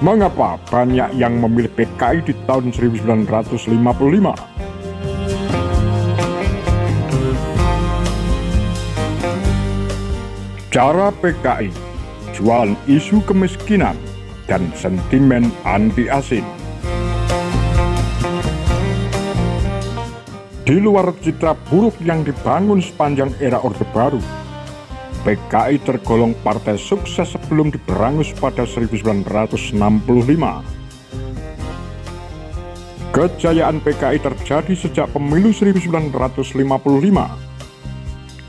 Mengapa banyak yang memilih PKI di tahun 1955? Cara PKI jualan isu kemiskinan dan sentimen anti asing. Di luar citra buruk yang dibangun sepanjang era Orde Baru, PKI tergolong partai sukses sebelum diberangus pada 1965. Kejayaan PKI terjadi sejak pemilu 1955.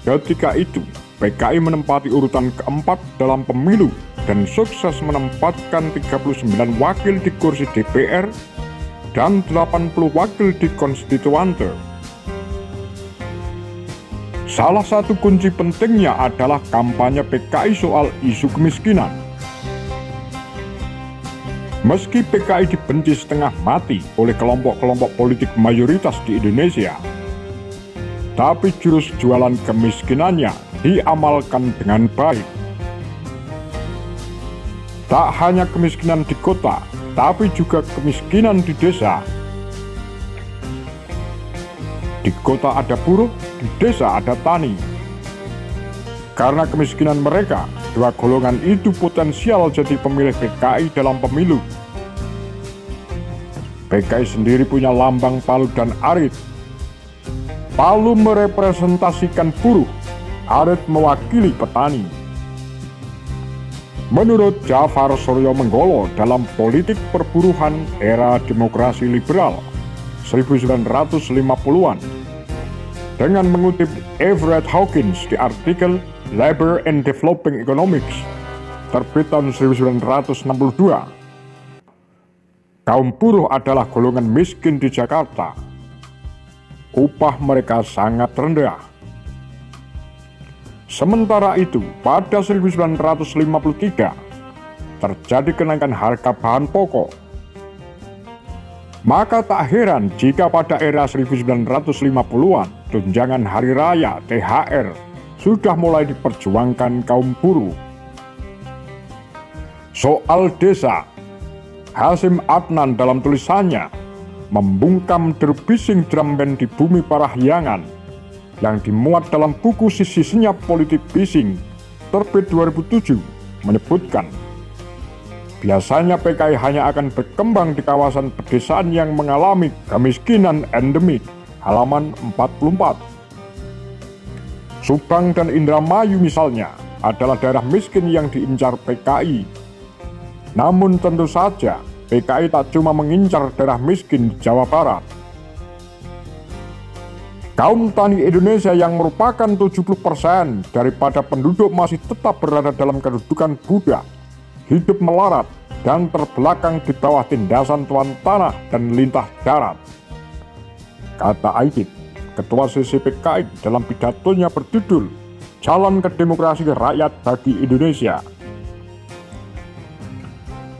Ketika itu, PKI menempati urutan keempat dalam pemilu dan sukses menempatkan 39 wakil di kursi DPR dan 80 wakil di Konstituante. Salah satu kunci pentingnya adalah kampanye PKI soal isu kemiskinan. Meski PKI dibenci setengah mati oleh kelompok-kelompok politik mayoritas di Indonesia, tapi jurus jualan kemiskinannya diamalkan dengan baik. Tak hanya kemiskinan di kota, tapi juga kemiskinan di desa. Di kota ada buruh, di desa ada tani. Karena kemiskinan mereka, dua golongan itu potensial jadi pemilih PKI dalam pemilu. PKI sendiri punya lambang palu dan arit. Palu merepresentasikan buruh, arit mewakili petani. Menurut Jafar Suryo Menggolo dalam Politik Perburuhan Era Demokrasi Liberal 1950-an, dengan mengutip Everett Hawkins di artikel Labor and Developing Economics terbit tahun 1962, kaum buruh adalah golongan miskin di Jakarta. Upah mereka sangat rendah. Sementara itu, pada 1953 terjadi kenaikan harga bahan pokok. Maka tak heran jika pada era 1950-an tunjangan hari raya THR sudah mulai diperjuangkan kaum buruh. Soal desa, Hasyim Adnan dalam tulisannya membungkam derbising drum band di Bumi Parahyangan yang dimuat dalam buku Sisi Senyap Politik Bising terbit 2007 menyebutkan, biasanya PKI hanya akan berkembang di kawasan pedesaan yang mengalami kemiskinan endemik, halaman 44. Subang dan Indramayu misalnya adalah daerah miskin yang diincar PKI. Namun tentu saja PKI tak cuma mengincar daerah miskin di Jawa Barat. Kaum tani Indonesia yang merupakan 70% daripada penduduk masih tetap berada dalam kedudukan budak, hidup melarat, dan terbelakang di bawah tindasan tuan tanah dan lintah darat. Kata Aidit, Ketua CCPKI dalam pidatonya berjudul Jalan ke Demokrasi Rakyat bagi Indonesia.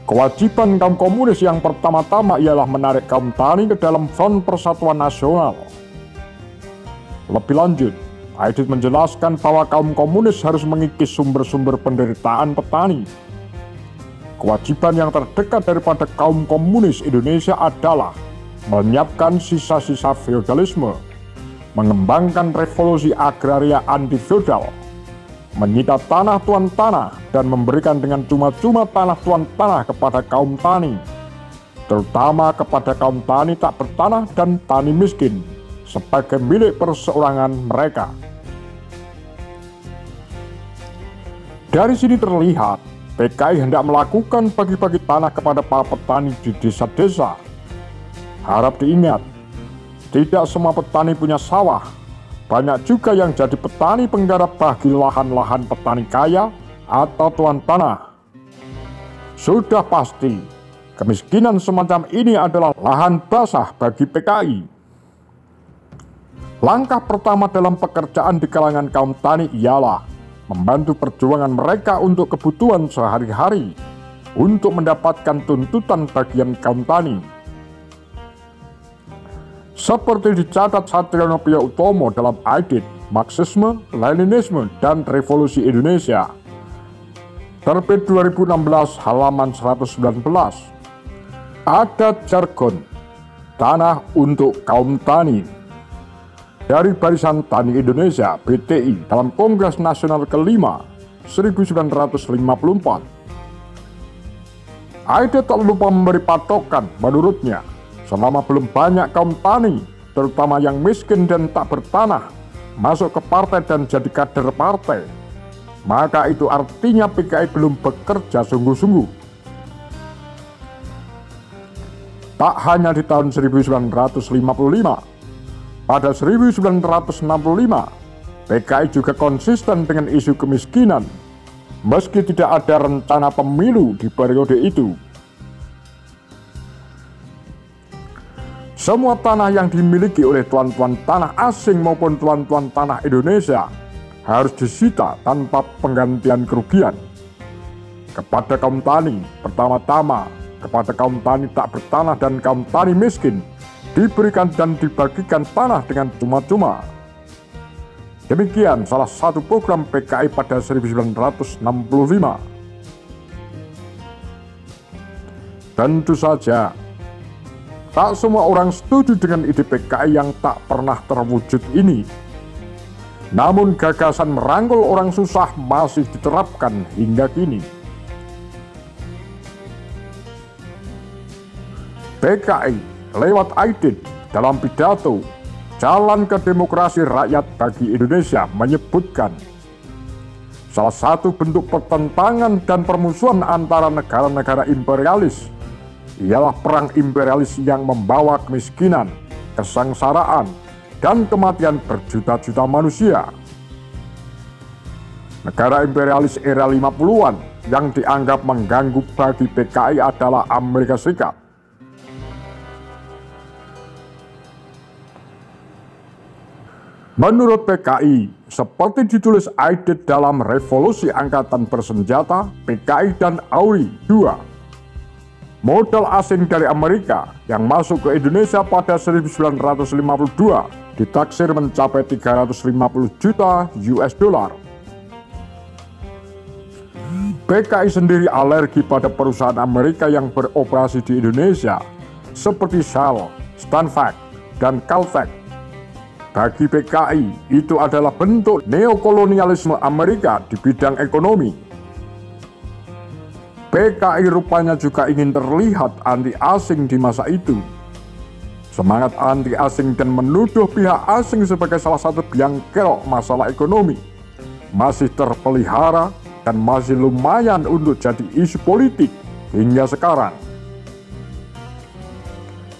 Kewajiban kaum komunis yang pertama-tama ialah menarik kaum tani ke dalam Front Persatuan Nasional. Lebih lanjut, Aidit menjelaskan bahwa kaum komunis harus mengikis sumber-sumber penderitaan petani. Kewajiban yang terdekat daripada kaum komunis Indonesia adalah menyiapkan sisa-sisa feodalisme, mengembangkan revolusi agraria anti-feodal, menyita tanah tuan tanah dan memberikan dengan cuma-cuma tanah tuan tanah kepada kaum tani, terutama kepada kaum tani tak bertanah dan tani miskin, sebagai milik perseorangan mereka. Dari sini terlihat, PKI hendak melakukan bagi-bagi tanah kepada para petani di desa-desa. Harap diingat, tidak semua petani punya sawah. Banyak juga yang jadi petani penggarap bagi lahan-lahan petani kaya atau tuan tanah. Sudah pasti, kemiskinan semacam ini adalah lahan basah bagi PKI. Langkah pertama dalam pekerjaan di kalangan kaum tani ialah membantu perjuangan mereka untuk kebutuhan sehari-hari, untuk mendapatkan tuntutan bagian kaum tani. Seperti dicatat Satriono Pio Utomo dalam Aidit, Marxisme, Leninisme, dan Revolusi Indonesia. Terbit 2016 halaman 119. Ada jargon tanah untuk kaum tani dari Barisan Tani Indonesia (BTI) dalam Kongres Nasional ke-5 1954. Aide tak lupa memberi patokan. Menurutnya, selama belum banyak kaum tani, terutama yang miskin dan tak bertanah, masuk ke partai dan jadi kader partai, maka itu artinya PKI belum bekerja sungguh-sungguh. Tak hanya di tahun 1955, pada 1965, PKI juga konsisten dengan isu kemiskinan, meski tidak ada rencana pemilu di periode itu. Semua tanah yang dimiliki oleh tuan-tuan tanah asing maupun tuan-tuan tanah Indonesia harus disita tanpa penggantian kerugian. Kepada kaum tani, pertama-tama kepada kaum tani tak bertanah dan kaum tani miskin, diberikan dan dibagikan tanah dengan cuma-cuma. Demikian salah satu program PKI pada 1965. Tentu saja, tak semua orang setuju dengan ide PKI yang tak pernah terwujud ini. Namun gagasan merangkul orang susah masih diterapkan hingga kini. PKI lewat Aidit dalam pidato Jalan ke Demokrasi Rakyat bagi Indonesia menyebutkan, salah satu bentuk pertentangan dan permusuhan antara negara-negara imperialis ialah perang imperialis yang membawa kemiskinan, kesengsaraan, dan kematian berjuta-juta manusia. Negara imperialis era 50-an yang dianggap mengganggu bagi PKI adalah Amerika Serikat. Menurut PKI, seperti ditulis Aidit dalam Revolusi Angkatan Bersenjata, PKI dan AURI II, modal asing dari Amerika yang masuk ke Indonesia pada 1952 ditaksir mencapai 350 juta US dollar. PKI sendiri alergi pada perusahaan Amerika yang beroperasi di Indonesia seperti Shell, Stanvac, dan Caltech. Bagi PKI, itu adalah bentuk neokolonialisme Amerika di bidang ekonomi. PKI rupanya juga ingin terlihat anti asing di masa itu. Semangat anti asing dan menuduh pihak asing sebagai salah satu biang kerok masalah ekonomi masih terpelihara dan masih lumayan untuk jadi isu politik hingga sekarang.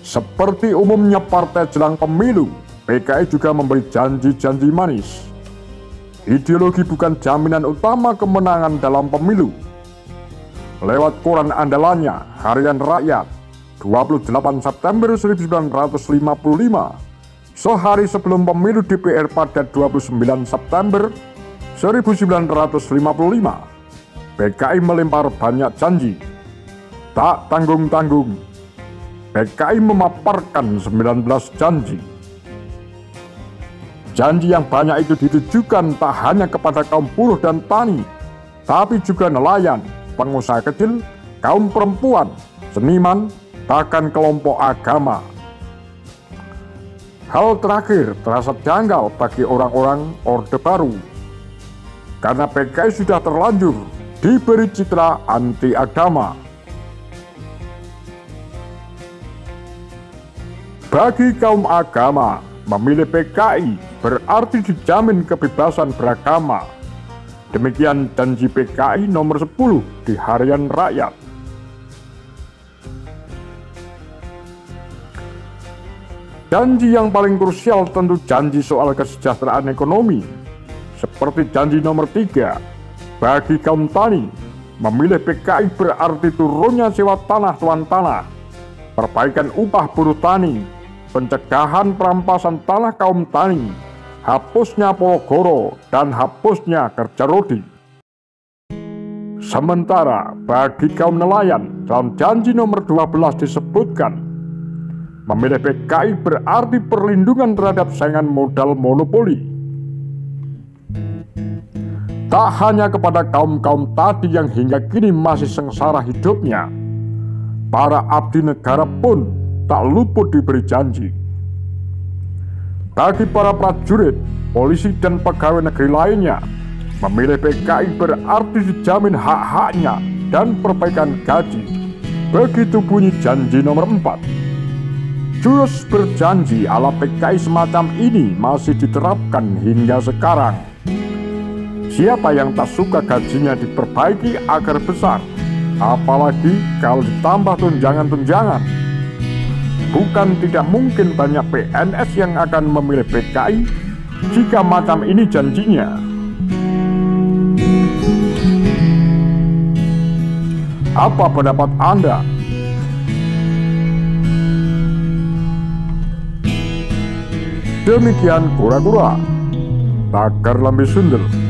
Seperti umumnya partai jelang pemilu, PKI juga memberi janji-janji manis. Ideologi bukan jaminan utama kemenangan dalam pemilu. Lewat koran andalannya, Harian Rakyat, 28 September 1955, sehari sebelum pemilu DPR pada 29 September 1955, PKI melempar banyak janji. Tak tanggung-tanggung, PKI memaparkan 19 janji. Janji yang banyak itu ditujukan tak hanya kepada kaum buruh dan tani, tapi juga nelayan, pengusaha kecil, kaum perempuan, seniman, bahkan kelompok agama. Hal terakhir terasa janggal bagi orang-orang Orde Baru, karena PKI sudah terlanjur diberi citra anti agama. Bagi kaum agama, memilih PKI berarti dijamin kebebasan beragama. Demikian janji PKI nomor 10 di Harian Rakyat. Janji yang paling krusial tentu janji soal kesejahteraan ekonomi. Seperti janji nomor 3, bagi kaum tani, memilih PKI berarti turunnya sewa tanah tuan tanah, perbaikan upah buruh tani, pencegahan perampasan tanah kaum tani, hapusnya Pologoro, dan hapusnya kerja rodi. Sementara bagi kaum nelayan, dalam janji nomor 12 disebutkan, memilih PKI berarti perlindungan terhadap saingan modal monopoli. Tak hanya kepada kaum-kaum tadi yang hingga kini masih sengsara hidupnya, para abdi negara pun tak luput diberi janji. Bagi para prajurit, polisi dan pegawai negeri lainnya, memilih PKI berarti dijamin hak-haknya dan perbaikan gaji. Begitu bunyi janji nomor 4. Jurus berjanji ala PKI semacam ini masih diterapkan hingga sekarang. Siapa yang tak suka gajinya diperbaiki agar besar, apalagi kalau ditambah tunjangan-tunjangan? Bukan tidak mungkin banyak PNS yang akan memilih PKI jika macam ini janjinya. Apa pendapat Anda? Demikian kura-kura, Tagar Lambe Sundel.